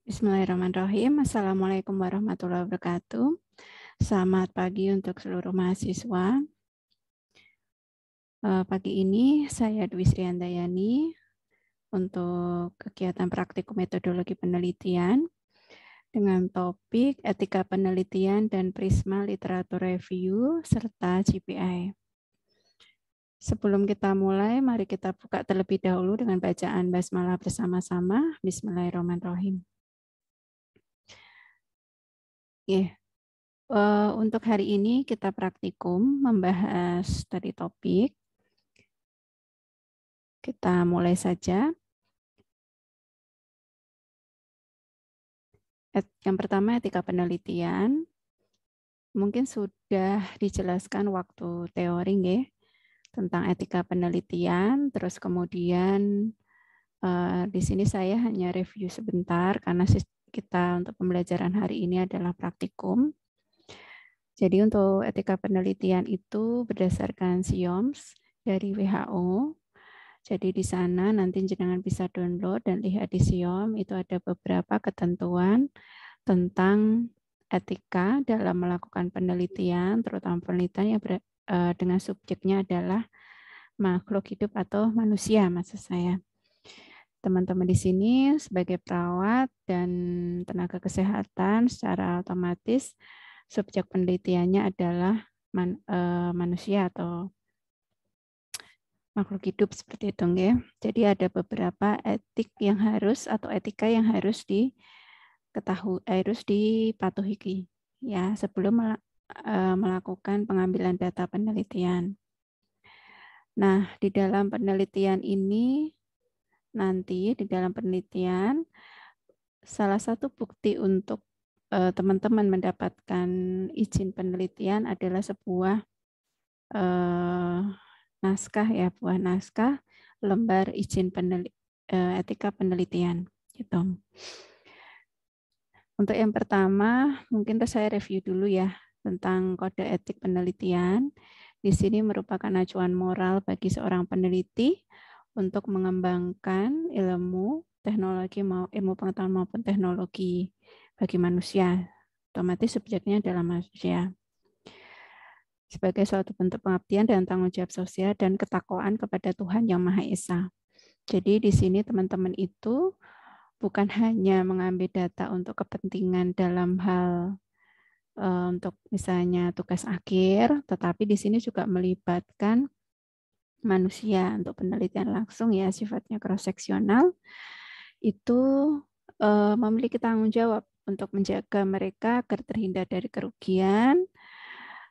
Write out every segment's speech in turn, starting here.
Bismillahirrahmanirrahim. Assalamualaikum warahmatullahi wabarakatuh. Selamat pagi untuk seluruh mahasiswa. Pagi ini saya Dwi Sriandayani untuk kegiatan praktikum metodologi penelitian dengan topik etika penelitian dan prisma literatur review serta GPI. Sebelum kita mulai, mari kita buka terlebih dahulu dengan bacaan basmalah bersama-sama. Bismillahirrahmanirrahim. Untuk hari ini kita praktikum membahas tadi topik. Kita mulai saja. Yang pertama, etika penelitian. Mungkin sudah dijelaskan waktu teori nggih, tentang etika penelitian. Terus kemudian di sini saya hanya review sebentar karena kita untuk pembelajaran hari ini adalah praktikum. Jadi untuk etika penelitian itu berdasarkan SIOMS dari WHO. Jadi di sana nanti jenengan bisa download dan lihat di SIOM itu ada beberapa ketentuan tentang etika dalam melakukan penelitian, terutama penelitian yang dengan subjeknya adalah makhluk hidup atau manusia, maksud saya. Teman-teman di sini sebagai perawat dan tenaga kesehatan secara otomatis subjek penelitiannya adalah manusia atau makhluk hidup seperti itu, nggih. Jadi ada beberapa etik yang harus atau etika yang harus harus dipatuhi ya sebelum melakukan pengambilan data penelitian. Nah, di dalam penelitian ini nanti di dalam penelitian salah satu bukti untuk teman-teman mendapatkan izin penelitian adalah sebuah naskah ya, buah naskah lembar izin etika penelitian gitu. Untuk yang pertama, mungkin saya review dulu ya tentang kode etik penelitian. Di sini merupakan acuan moral bagi seorang peneliti untuk mengembangkan ilmu, teknologi, ilmu pengetahuan maupun teknologi bagi manusia. Otomatis subjeknya adalah manusia. Sebagai suatu bentuk pengabdian dan tanggung jawab sosial dan ketakwaan kepada Tuhan Yang Maha Esa. Jadi di sini teman-teman itu bukan hanya mengambil data untuk kepentingan dalam hal untuk misalnya tugas akhir, tetapi di sini juga melibatkan manusia untuk penelitian langsung ya, sifatnya cross-seksional, itu memiliki tanggung jawab untuk menjaga mereka agar terhindar dari kerugian,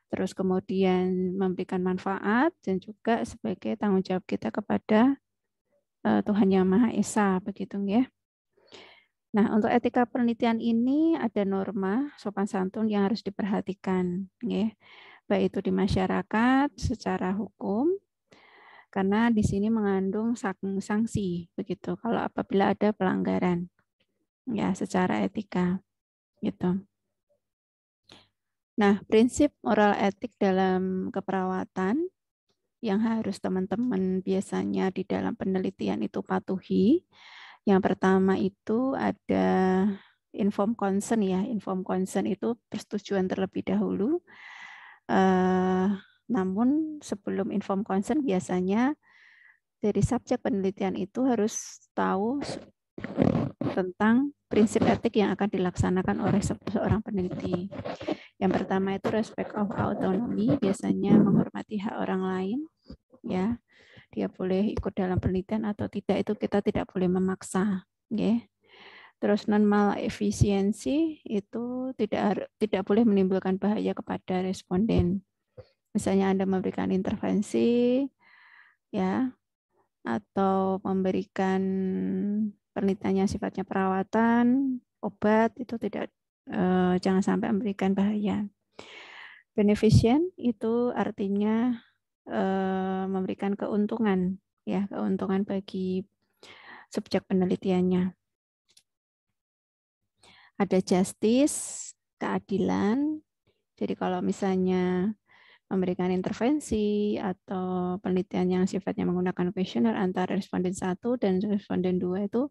terus kemudian memberikan manfaat, dan juga sebagai tanggung jawab kita kepada Tuhan Yang Maha Esa, begitu ya. Nah, untuk etika penelitian ini ada norma sopan santun yang harus diperhatikan, ya. Baik itu di masyarakat secara hukum, karena di sini mengandung sanksi, begitu. Kalau apabila ada pelanggaran, ya, secara etika, gitu. Nah, prinsip moral etik dalam keperawatan yang harus teman-teman biasanya di dalam penelitian itu patuhi. Yang pertama itu ada informed consent ya. Informed consent itu persetujuan terlebih dahulu. Namun sebelum informed consent biasanya dari subjek penelitian itu harus tahu tentang prinsip etik yang akan dilaksanakan oleh seorang peneliti. Yang pertama itu respect of autonomy, biasanya menghormati hak orang lain, ya. Dia boleh ikut dalam penelitian atau tidak, itu kita tidak boleh memaksa, ya. Terus non malefisiensi itu tidak boleh menimbulkan bahaya kepada responden. Misalnya Anda memberikan intervensi, ya, atau memberikan penelitian yang sifatnya perawatan, obat, itu jangan sampai memberikan bahaya. Beneficent itu artinya memberikan keuntungan, ya, keuntungan bagi subjek penelitiannya. Ada justice, keadilan. Jadi kalau misalnya memberikan intervensi atau penelitian yang sifatnya menggunakan kuesioner antara responden 1 dan responden 2 itu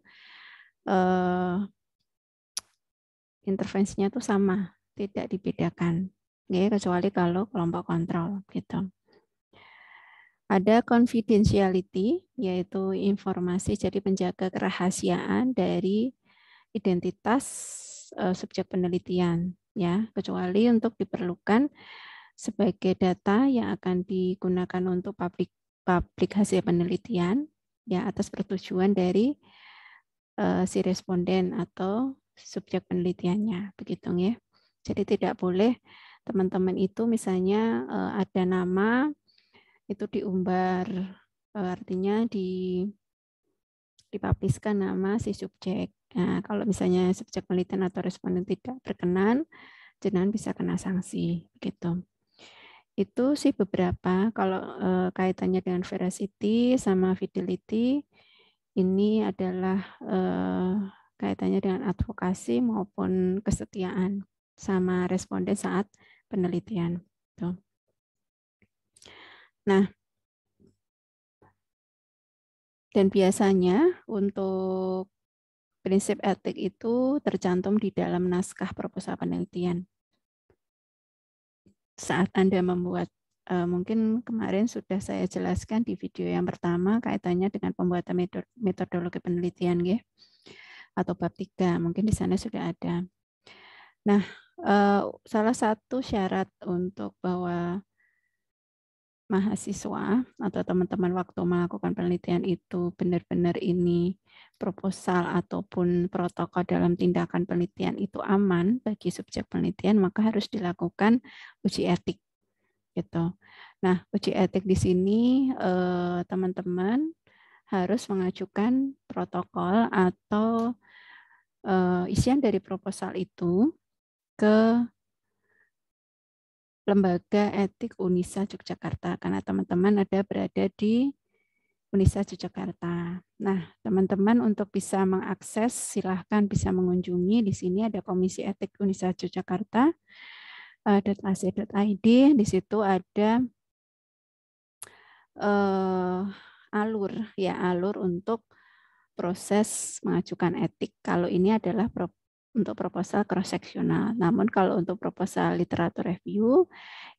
intervensinya itu sama, tidak dibedakan. Ya, kecuali kalau kelompok kontrol gitu. Ada confidentiality, yaitu informasi jadi penjaga kerahasiaan dari identitas subjek penelitian, ya, kecuali untuk diperlukan sebagai data yang akan digunakan untuk publik hasil penelitian, ya, atas persetujuan dari si responden atau subjek penelitiannya, begitu ya. Jadi tidak boleh teman-teman itu misalnya ada nama itu diumbar, artinya dipubliskan nama si subjek. Nah, kalau misalnya subjek penelitian atau responden tidak berkenan, jenengan bisa kena sanksi gitu. Itu sih beberapa. Kalau kaitannya dengan veracity sama fidelity, ini adalah kaitannya dengan advokasi maupun kesetiaan sama responden saat penelitian. Tuh. Nah, dan biasanya untuk prinsip etik itu tercantum di dalam naskah proposal penelitian. Saat Anda membuat, mungkin kemarin sudah saya jelaskan di video yang pertama kaitannya dengan pembuatan metodologi penelitian, ya, atau bab 3, mungkin di sana sudah ada. Nah, salah satu syarat untuk bahwa mahasiswa atau teman-teman waktu melakukan penelitian itu benar-benar ini proposal ataupun protokol dalam tindakan penelitian itu aman bagi subjek penelitian, maka harus dilakukan uji etik gitu. Nah, uji etik di sini teman-teman harus mengajukan protokol atau isian dari proposal itu ke Lembaga Etik Unisa Yogyakarta, karena teman-teman ada berada di Unisa Yogyakarta. Nah, teman-teman untuk bisa mengakses, silahkan bisa mengunjungi. Di sini ada Komisi Etik Unisa Yogyakarta, .ac.id. Di situ ada alur untuk proses mengajukan etik. Kalau ini adalah untuk proposal cross-seksional. Namun kalau untuk proposal literatur review,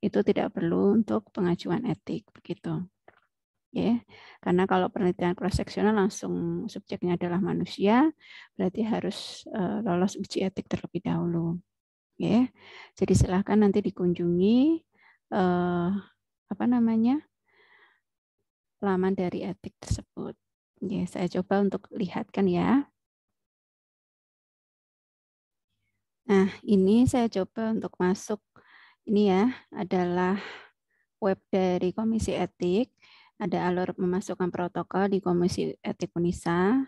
itu tidak perlu untuk pengajuan etik. Begitu. Ya, karena kalau penelitian cross-seksional langsung subjeknya adalah manusia, berarti harus lolos uji etik terlebih dahulu. Ya, jadi silahkan nanti dikunjungi laman dari etik tersebut. Ya, saya coba untuk lihatkan ya. Nah, ini saya coba untuk masuk. Ini ya adalah web dari Komisi Etik. Ada alur memasukkan protokol di Komisi Etik Unisa.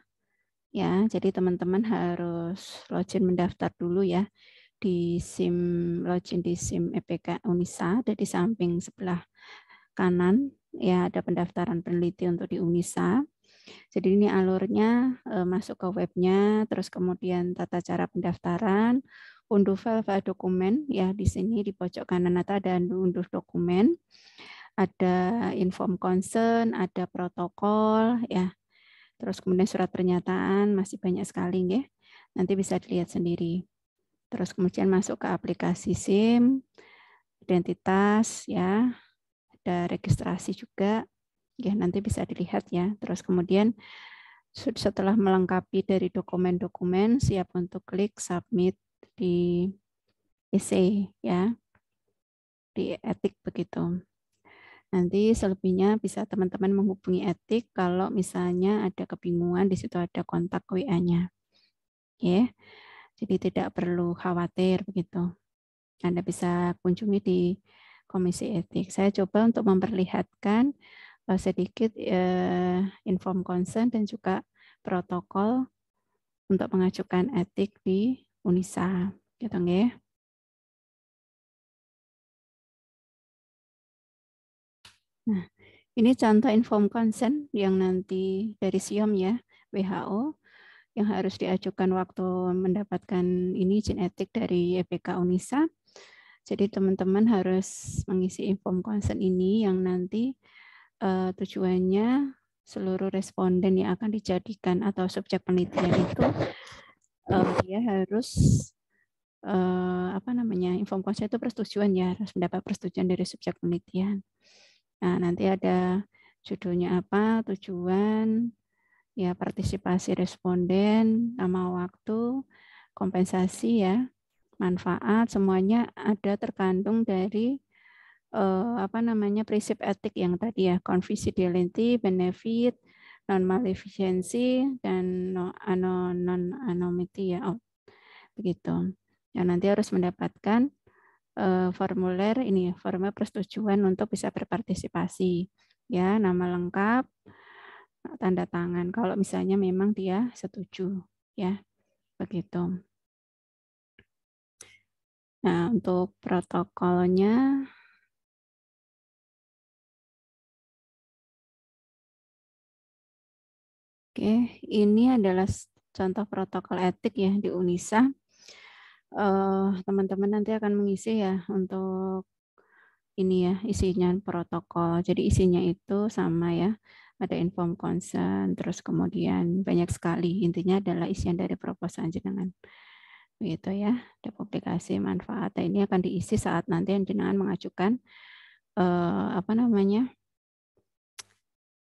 Ya, jadi teman-teman harus login mendaftar dulu ya di login di SIM EPK Unisa, ada di samping sebelah kanan ya, ada pendaftaran peneliti untuk di Unisa. Jadi ini alurnya masuk ke webnya, terus kemudian tata cara pendaftaran, unduh file dokumen ya, di sini di pojok kanan atas ada unduh dokumen, ada inform concern, ada protokol ya, terus kemudian surat pernyataan, masih banyak sekali ya, nanti bisa dilihat sendiri. Terus kemudian masuk ke aplikasi SIM, identitas ya, ada registrasi juga ya, nanti bisa dilihat ya. Terus kemudian setelah melengkapi dari dokumen-dokumen, siap untuk klik submit di essay ya, di etik begitu. Nanti selebihnya bisa teman-teman menghubungi etik kalau misalnya ada kebingungan, di situ ada kontak WA-nya. Ya. Jadi tidak perlu khawatir begitu. Anda bisa kunjungi di Komisi Etik. Saya coba untuk memperlihatkan sedikit inform consent dan juga protokol untuk mengajukan etik di Unisa. Gitu ya. Nah, ini contoh inform consent yang nanti dari SIOM ya, WHO, yang harus diajukan waktu mendapatkan ini izin etik dari EPK Unisa. Jadi teman-teman harus mengisi inform consent ini yang nanti tujuannya seluruh responden yang akan dijadikan atau subjek penelitian itu dia harus inform consent itu persetujuan ya, harus mendapat persetujuan dari subjek penelitian. Nah, nanti ada judulnya apa, tujuan, ya partisipasi responden, nama waktu, kompensasi ya, manfaat, semuanya ada terkandung dari prinsip etik yang tadi ya, confidentiality, benefit, non-maleficency, dan non-anonymity ya, begitu. Ya, nanti harus mendapatkan formulir ini, formulir persetujuan untuk bisa berpartisipasi. Ya, nama lengkap, tanda tangan. Kalau misalnya memang dia setuju, ya, begitu. Nah, untuk protokolnya, oke, ini adalah contoh protokol etik ya di UNISA. Teman-teman nanti akan mengisi ya untuk ini ya isinya protokol. Jadi isinya itu sama ya. Ada inform consent, terus kemudian banyak sekali. Intinya adalah isian dari proposal jenengan. Begitu ya. Ada publikasi manfaat. Ini akan diisi saat nanti jenengan mengajukan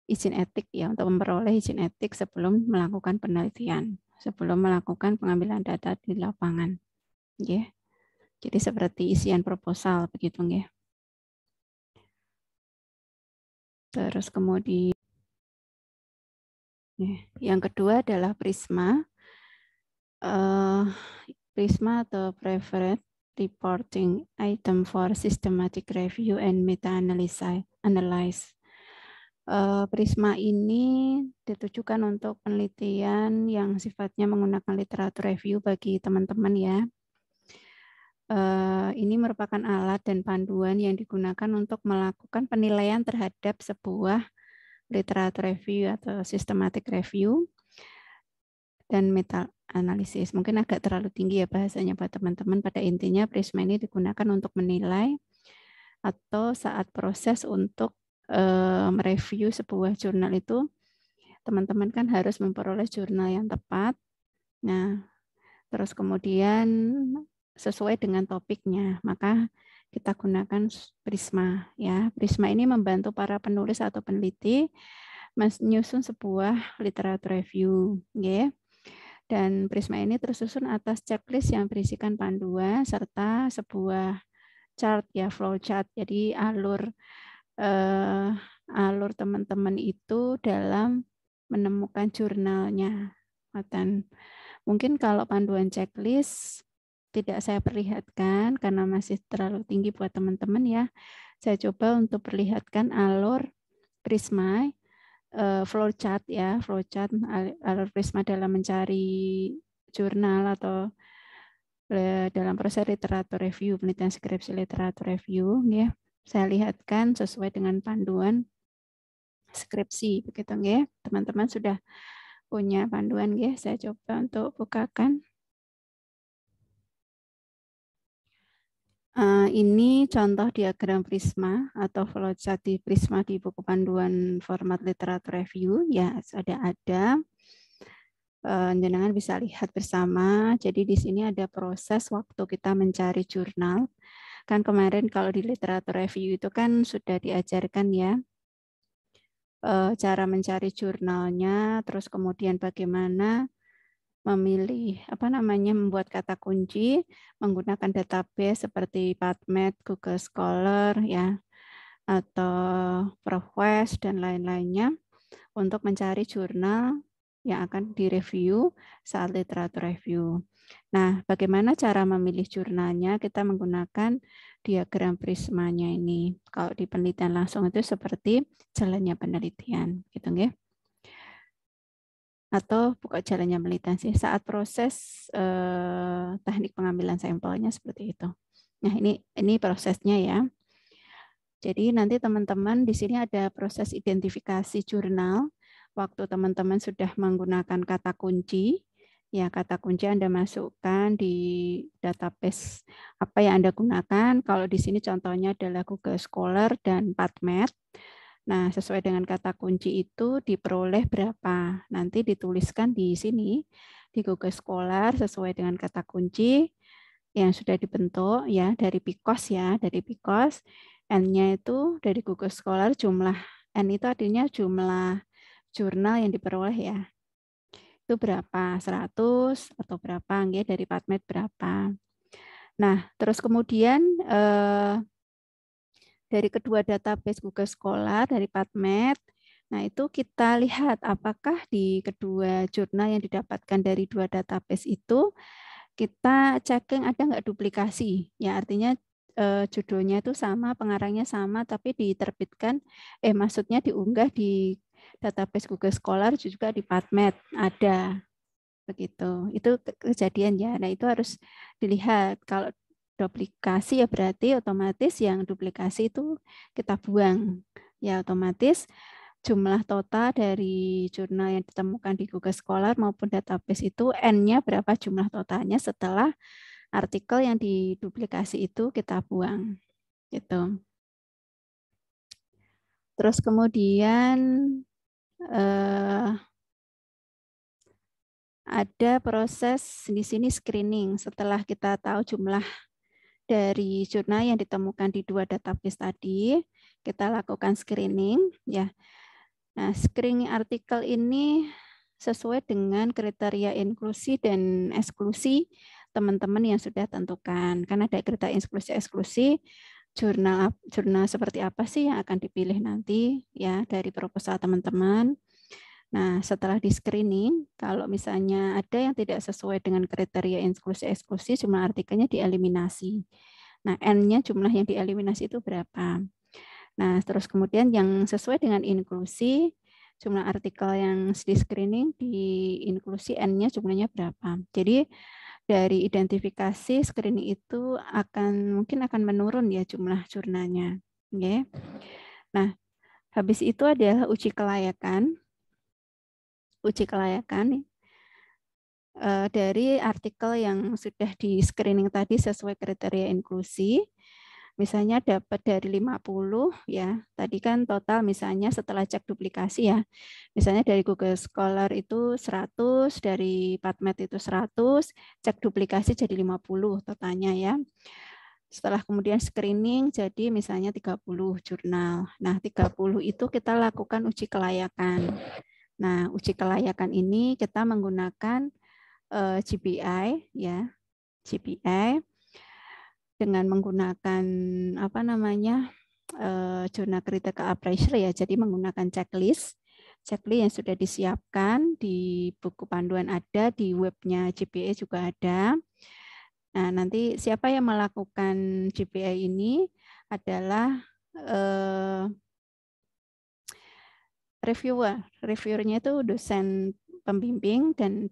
izin etik ya, untuk memperoleh izin etik sebelum melakukan penelitian, sebelum melakukan pengambilan data di lapangan. Ya. Jadi seperti isian proposal begitu ya. Terus kemudian yang kedua adalah Prisma. Prisma atau Preferred Reporting Item for Systematic Review and Meta-Analysis. Prisma ini ditujukan untuk penelitian yang sifatnya menggunakan literatur review bagi teman-teman ya. Ini merupakan alat dan panduan yang digunakan untuk melakukan penilaian terhadap sebuah literatur review atau systematic review dan meta-analisis. Mungkin agak terlalu tinggi ya bahasanya buat teman-teman. Pada intinya Prisma ini digunakan untuk menilai atau saat proses untuk mereview sebuah jurnal itu, teman-teman kan harus memperoleh jurnal yang tepat. Nah, terus kemudian sesuai dengan topiknya, maka kita gunakan Prisma ya. Prisma ini membantu para penulis atau peneliti menyusun sebuah literatur review, ya. Dan Prisma ini tersusun atas checklist yang berisikan panduan serta sebuah chart ya, flow chart. Jadi alur teman-teman itu dalam menemukan jurnalnya. Dan mungkin kalau panduan checklist tidak saya perlihatkan karena masih terlalu tinggi buat teman-teman ya. Saya coba untuk perlihatkan alur Prisma, flow chart ya, flow chart alur Prisma dalam mencari jurnal atau dalam proses literatur review, penelitian skripsi literatur review ya. Saya lihatkan sesuai dengan panduan skripsi begitu ya. Teman-teman sudah punya panduan ya. Saya coba untuk bukakan. Ini contoh diagram Prisma atau flowchart di Prisma di buku panduan format literatur review ya, ada. Jenengan bisa lihat bersama. Jadi di sini ada proses waktu kita mencari jurnal. Kan kemarin kalau di literatur review itu kan sudah diajarkan ya cara mencari jurnalnya, terus kemudian bagaimana memilih membuat kata kunci menggunakan database seperti PubMed, Google Scholar ya, atau ProQuest dan lain-lainnya untuk mencari jurnal yang akan direview saat literatur review. Nah, bagaimana cara memilih jurnalnya? Kita menggunakan diagram Prismanya ini. Kalau di penelitian langsung itu seperti jalannya penelitian, gitu ya. Atau bukan jalannya penelitian sih, saat proses teknik pengambilan sampelnya seperti itu. Nah, ini prosesnya ya. Jadi nanti teman-teman di sini ada proses identifikasi jurnal. Waktu teman-teman sudah menggunakan kata kunci, ya kata kunci Anda masukkan di database apa yang Anda gunakan. Kalau di sini contohnya adalah Google Scholar dan PubMed. Nah, sesuai dengan kata kunci itu diperoleh berapa. Nanti dituliskan di sini, di Google Scholar sesuai dengan kata kunci. yang sudah dibentuk ya dari PIKOS ya, dari PIKOS. N-nya itu dari Google Scholar, jumlah N itu artinya jumlah jurnal yang diperoleh ya. Itu berapa? 100 atau berapa nggih, dari PubMed berapa. Nah, terus kemudian dari kedua database Google Scholar, dari PubMed, nah itu kita lihat apakah di kedua jurnal yang didapatkan dari dua database itu kita checking ada nggak duplikasi. Ya artinya judulnya itu sama, pengarangnya sama, tapi diterbitkan, maksudnya diunggah di database Google Scholar juga di PubMed ada begitu. Itu kejadian ya. Nah itu harus dilihat. Kalau duplikasi ya berarti otomatis yang duplikasi itu kita buang. Ya otomatis jumlah total dari jurnal yang ditemukan di Google Scholar maupun database itu N-nya berapa jumlah totalnya setelah artikel yang diduplikasi itu kita buang. Gitu. Terus kemudian ada proses di sini screening. Setelah kita tahu jumlah dari jurnal yang ditemukan di dua database tadi, kita lakukan screening ya. Nah, screening artikel ini sesuai dengan kriteria inklusi dan eksklusi teman-teman yang sudah tentukan. Karena ada kriteria inklusi eksklusi, jurnal seperti apa sih yang akan dipilih nanti ya dari proposal teman-teman. Nah, setelah di screening, kalau misalnya ada yang tidak sesuai dengan kriteria inklusi eksklusi, jumlah artikelnya dieliminasi. Nah, N-nya jumlah yang dieliminasi itu berapa? Nah, terus kemudian yang sesuai dengan inklusi, jumlah artikel yang di screening di inklusi N-nya jumlahnya berapa. Jadi dari identifikasi screening itu mungkin akan menurun ya jumlah jurnalnya. Okay. Nah, habis itu adalah uji kelayakan. Uji kelayakan dari artikel yang sudah di screening tadi sesuai kriteria inklusi. Misalnya dapat dari 50 ya. Tadi kan total misalnya setelah cek duplikasi ya. Misalnya dari Google Scholar itu 100, dari PubMed itu 100, cek duplikasi jadi 50 totalnya ya. Setelah kemudian screening jadi misalnya 30 jurnal. Nah, 30 itu kita lakukan uji kelayakan. Nah, uji kelayakan ini kita menggunakan GPI ya. GPI dengan menggunakan apa namanya jurnal critical appraisal ya, jadi menggunakan checklist yang sudah disiapkan di buku panduan ada, di webnya GPA juga ada. Nah nanti siapa yang melakukan GPA ini adalah reviewernya itu dosen pembimbing dan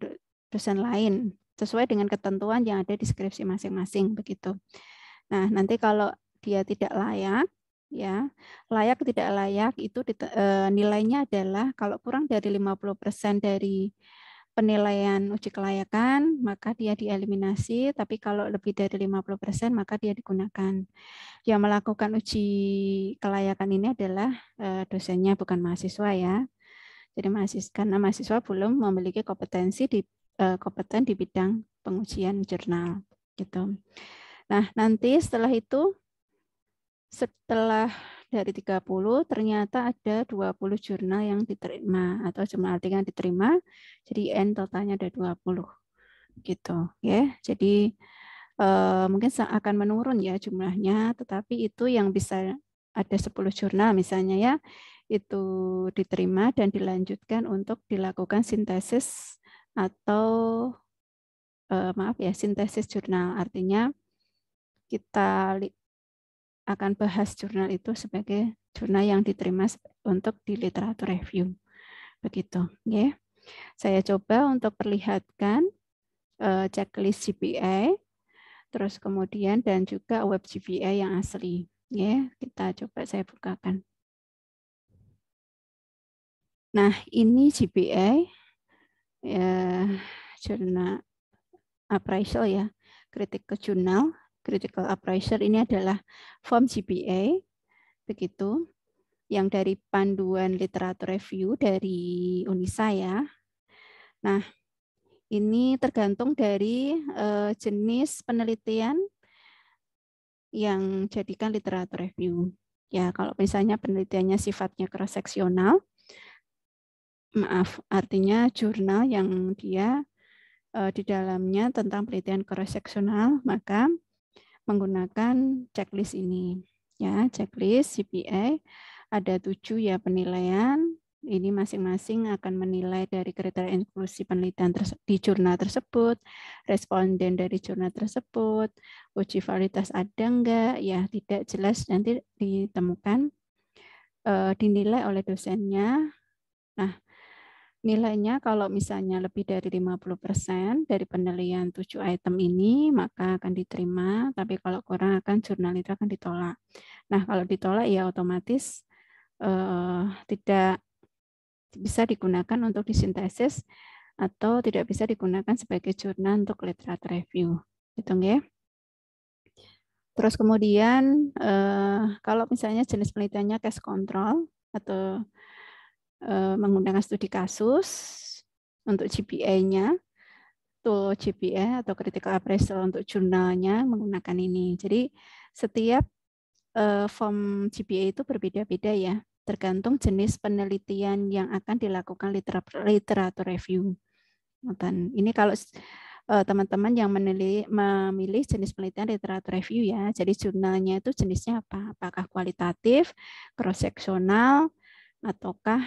dosen lain sesuai dengan ketentuan yang ada di skripsi masing-masing begitu. Nah, nanti kalau dia tidak layak, ya layak tidak layak itu nilainya adalah kalau kurang dari 50% dari penilaian uji kelayakan, maka dia dieliminasi, tapi kalau lebih dari 50% maka dia digunakan. Yang melakukan uji kelayakan ini adalah dosennya, bukan mahasiswa ya. Jadi karena mahasiswa belum memiliki kompetensi kompeten di bidang pengujian jurnal gitu. Nah, nanti setelah itu setelah dari 30 ternyata ada 20 jurnal yang diterima atau jumlah artikel yang diterima. Jadi N totalnya ada 20 gitu ya. Jadi mungkin akan menurun ya jumlahnya, tetapi itu yang bisa ada 10 jurnal misalnya ya, itu diterima dan dilanjutkan untuk dilakukan sintesis atau sintesis jurnal. Artinya kita akan bahas jurnal itu sebagai jurnal yang diterima untuk di literatur review. Begitu, ya. Saya coba untuk perlihatkan checklist GPA, terus kemudian dan juga web GPA yang asli. Ya, kita coba saya bukakan. Nah, ini GPA ya, jurnal appraisal ya, critical journal, critical appraisal ini adalah form GPA, begitu, yang dari panduan literatur review dari Unisa ya. Nah, Ini tergantung dari jenis penelitian yang jadikan literatur review. Ya, kalau misalnya penelitiannya sifatnya cross-seksional, maaf, artinya jurnal yang dia di dalamnya tentang penelitian cross-seksional, maka menggunakan checklist ini. Ya, checklist CPA ada 7 ya penilaian. Ini masing-masing akan menilai dari kriteria inklusi penelitian di jurnal tersebut, responden dari jurnal tersebut, uji validitas ada enggak, ya tidak jelas nanti ditemukan, dinilai oleh dosennya. Nah, nilainya kalau misalnya lebih dari 50% dari penilaian 7 item ini, maka akan diterima, tapi kalau kurang akan jurnal itu akan ditolak. Nah, kalau ditolak ya otomatis tidak bisa digunakan untuk disintesis atau tidak bisa digunakan sebagai jurnal untuk literatur review. Gitu ya. Terus kemudian kalau misalnya jenis penelitiannya case control atau menggunakan studi kasus untuk GPA-nya, tool GPA atau critical appraisal untuk jurnalnya menggunakan ini. Jadi setiap form GPA itu berbeda-beda ya, tergantung jenis penelitian yang akan dilakukan literatur review. Dan ini kalau teman-teman yang memilih jenis penelitian literatur review ya, jadi jurnalnya itu jenisnya apa? Apakah kualitatif, cross-seksional, ataukah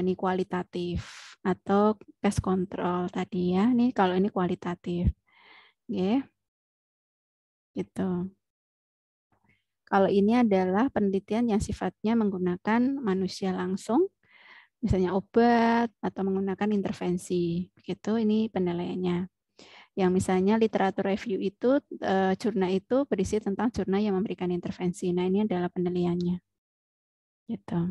ini kualitatif, atau case control tadi ya. Ini kalau ini kualitatif. Ya. Gitu. Kalau ini adalah penelitian yang sifatnya menggunakan manusia langsung, misalnya obat atau menggunakan intervensi. Begitu ini penilaiannya. Yang misalnya literatur review itu, jurnal itu berisi tentang jurnal yang memberikan intervensi. Nah, ini adalah penilaiannya. Gitu.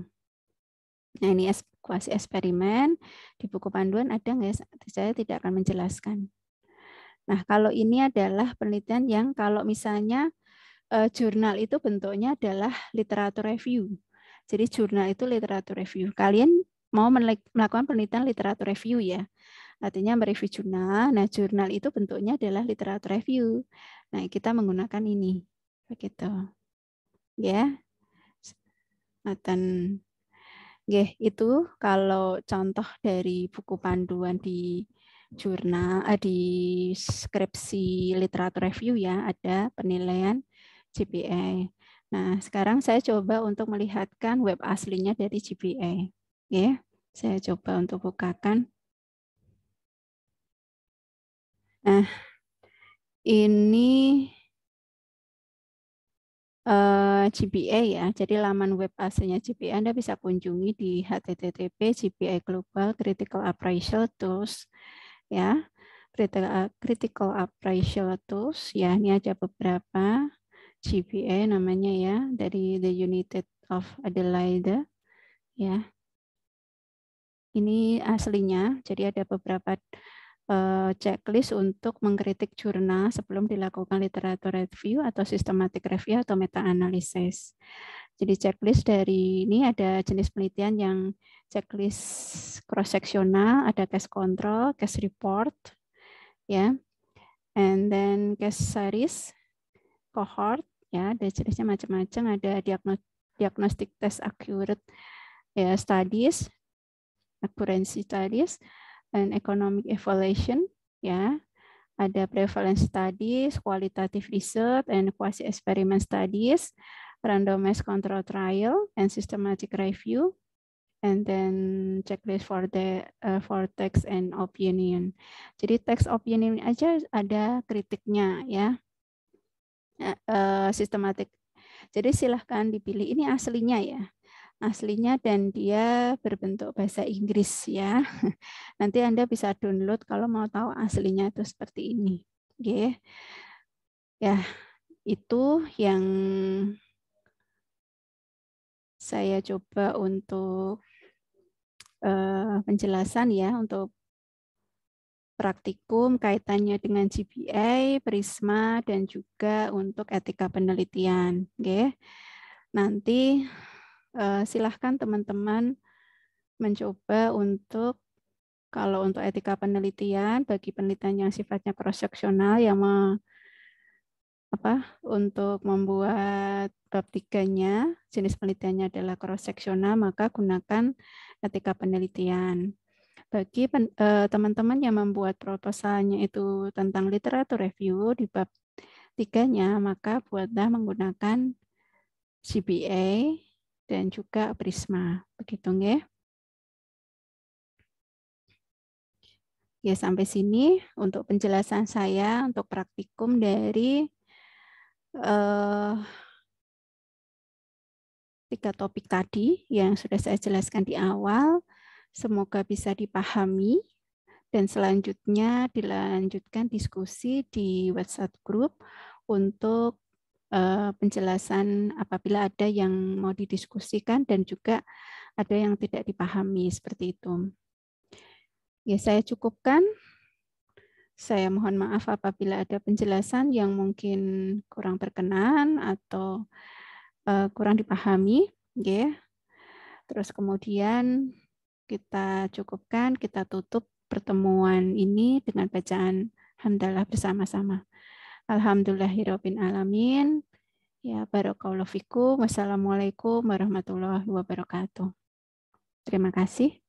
Nah, ini kuasi eksperimen. Di buku panduan ada nggak? Saya tidak akan menjelaskan. Nah, kalau ini adalah penelitian yang kalau misalnya jurnal itu bentuknya adalah literatur review. Jadi jurnal itu literatur review. Kalian mau melakukan penelitian literatur review ya. Artinya mereview jurnal. Nah, jurnal itu bentuknya adalah literatur review. Nah, kita menggunakan ini. Begitu. Ya. Dan itu kalau contoh dari buku panduan di jurnal, di skripsi literatur review ya, ada penilaian GPA. Nah, sekarang saya coba untuk melihatkan web aslinya dari GPA. Ya, saya coba untuk bukakan. Nah, ini GPA ya. Jadi laman web aslinya GPA Anda bisa kunjungi di http GPA Global Critical Appraisal Tools ya. Critical Appraisal Tools ya. Ini ada beberapa GPA namanya ya dari The United of Adelaide ya. Ini aslinya. Jadi ada beberapa checklist untuk mengkritik jurnal sebelum dilakukan literatur review atau systematic review atau meta-analysis. Jadi checklist dari ini ada jenis penelitian yang checklist cross-seksional, ada case control, case report, ya, and then case series, cohort, ya, ada jenisnya macam-macam, ada diagnostic test accurate ya, studies, accuracy studies, and economic evaluation, ya, ada prevalence studies, qualitative research, and quasi-experiment studies, randomized control trial, and systematic review, and then checklist for text and opinion. Jadi text opinion aja ada kritiknya ya, systematic. Jadi silahkan dipilih ini aslinya ya. Aslinya dan dia berbentuk bahasa Inggris ya. Nanti Anda bisa download kalau mau tahu aslinya itu seperti ini. Oke. Ya, itu yang saya coba untuk penjelasan ya untuk praktikum kaitannya dengan GPA, Prisma, dan juga untuk etika penelitian. Oke. Nanti silahkan teman-teman mencoba untuk Kalau untuk etika penelitian, bagi penelitian yang sifatnya cross-seksional yang untuk membuat bab 3-nya, jenis penelitiannya adalah cross-seksional, maka gunakan etika penelitian. Bagi teman-teman yang membuat proposalnya itu tentang literatur review di bab 3-nya, maka buatlah menggunakan CBA dan juga Prisma. Begitu nggih? Ya, sampai sini untuk penjelasan saya untuk praktikum dari 3 topik tadi yang sudah saya jelaskan di awal. Semoga bisa dipahami dan selanjutnya dilanjutkan diskusi di WhatsApp group untuk penjelasan apabila ada yang mau didiskusikan dan juga ada yang tidak dipahami seperti itu. Ya, saya cukupkan. Saya mohon maaf apabila ada penjelasan yang mungkin kurang berkenan atau kurang dipahami, ya. Terus kemudian kita cukupkan, kita tutup pertemuan ini dengan bacaan hamdalah bersama-sama. Alhamdulillahirabbil alamin. Ya, barakallahu fikum. Wassalamualaikum warahmatullahi wabarakatuh. Terima kasih.